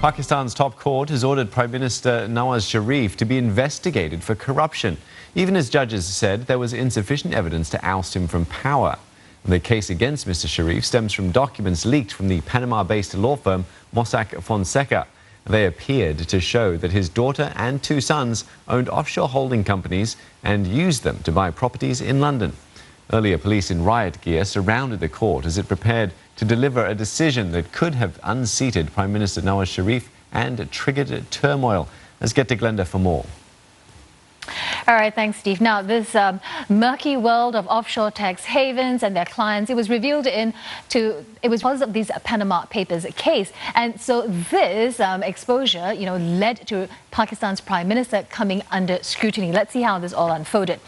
Pakistan's top court has ordered Prime Minister Nawaz Sharif to be investigated for corruption, even as judges said there was insufficient evidence to oust him from power. The case against Mr. Sharif stems from documents leaked from the Panama-based law firm Mossack Fonseca. They appeared to show that his daughter and two sons owned offshore holding companies and used them to buy properties in London. Earlier, police in riot gear surrounded the court as it prepared to deliver a decision that could have unseated Prime Minister Nawaz Sharif and triggered turmoil. Let's get to Glenda for more. All right, thanks, Steve. Now, this murky world of offshore tax havens and their clients, it was revealed it was because of these Panama Papers case. And so this exposure, led to Pakistan's Prime Minister coming under scrutiny. Let's see how this all unfolded.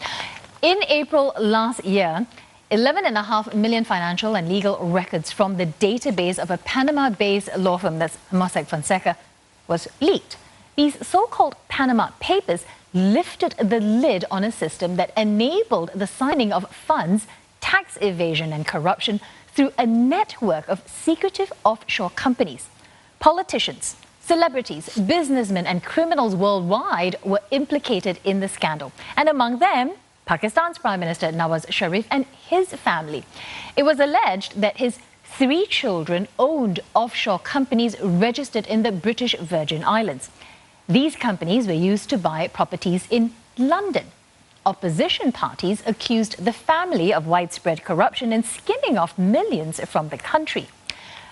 In April last year, 11.5 million financial and legal records from the database of a Panama-based law firm, that's Mossack Fonseca, was leaked. These so-called Panama Papers lifted the lid on a system that enabled the signing of funds, tax evasion and corruption through a network of secretive offshore companies. Politicians, celebrities, businessmen and criminals worldwide were implicated in the scandal, and among them, Pakistan's Prime Minister Nawaz Sharif and his family. It was alleged that his 3 children owned offshore companies registered in the British Virgin Islands. These companies were used to buy properties in London. Opposition parties accused the family of widespread corruption and skimming off millions from the country.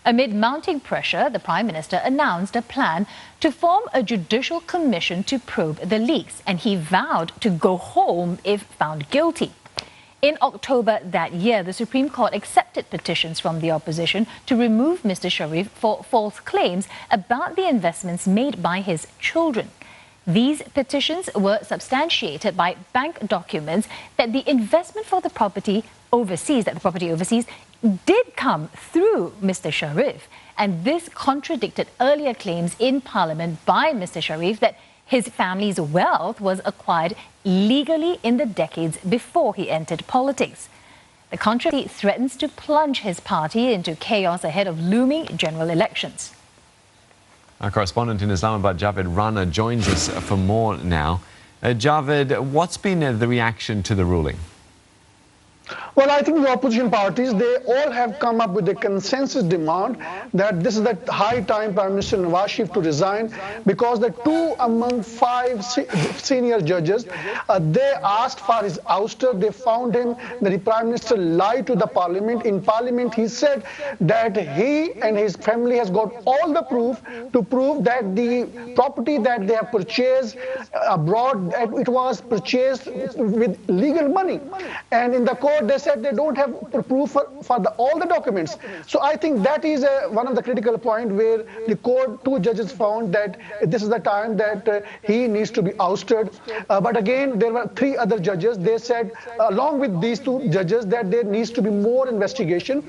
Amid mounting pressure, the Prime Minister announced a plan to form a judicial commission to probe the leaks, and he vowed to go home if found guilty. In October that year, the Supreme Court accepted petitions from the opposition to remove Mr. Sharif for false claims about the investments made by his children. These petitions were substantiated by bank documents that the investment for the property overseas, did come through Mr. Sharif. And this contradicted earlier claims in Parliament by Mr. Sharif that his family's wealth was acquired legally in the decades before he entered politics. The controversy threatens to plunge his party into chaos ahead of looming general elections. Our correspondent in Islamabad, Javed Rana, joins us for more now. Javed, what's been the reaction to the ruling? Well, I think the opposition parties, they all have come up with a consensus demand that this is the high time Prime Minister Nawaz Sharif to resign, because the 2 among 5 senior judges, they asked for his ouster. They found him that the Prime Minister lied to the Parliament. In Parliament, he said that he and his family has got all the proof to prove that the property that they have purchased abroad, it was purchased with legal money. And in the court, they said they don't have proof for all the documents. So I think that is one of the critical points where the court, 2 judges found that this is the time that he needs to be ousted. But again, there were 3 other judges. They said, along with these 2 judges, that there needs to be more investigation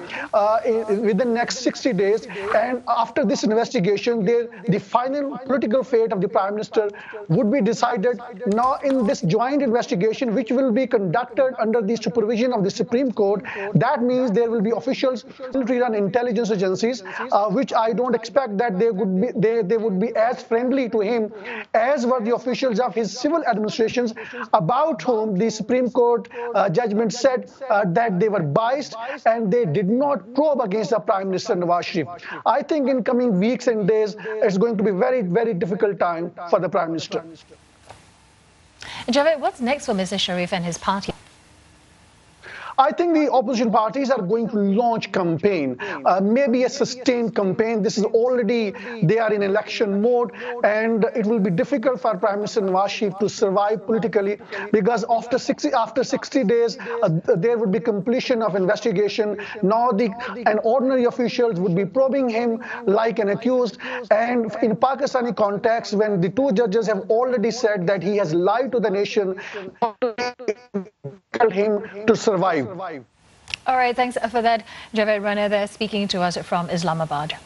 within the next 60 days. And after this investigation, the final political fate of the Prime Minister would be decided. Now, in this joint investigation, which will be conducted under the supervision of the Supreme Court, that means there will be officials, military-run intelligence agencies, which I don't expect that they would be as friendly to him as were the officials of his civil administrations, about whom the Supreme Court judgment said that they were biased and they did not probe against the Prime Minister Nawaz Sharif. I think in coming weeks and days, it's going to be very, very difficult time for the Prime Minister. Javed, what's next for Mr. Sharif and his party? I think the opposition parties are going to launch campaign, maybe a sustained campaign. This is already, they are in election mode, and it will be difficult for Prime Minister Nawaz Sharif to survive politically, because after 60 days, there would be completion of investigation. Now and ordinary officials would be probing him like an accused. And in Pakistani context, when the 2 judges have already said that he has lied to the nation, him to survive. All right, thanks for that, Javed Rana there speaking to us from Islamabad.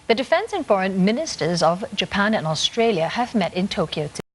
The defense and foreign ministers of Japan and Australia have met in Tokyo today.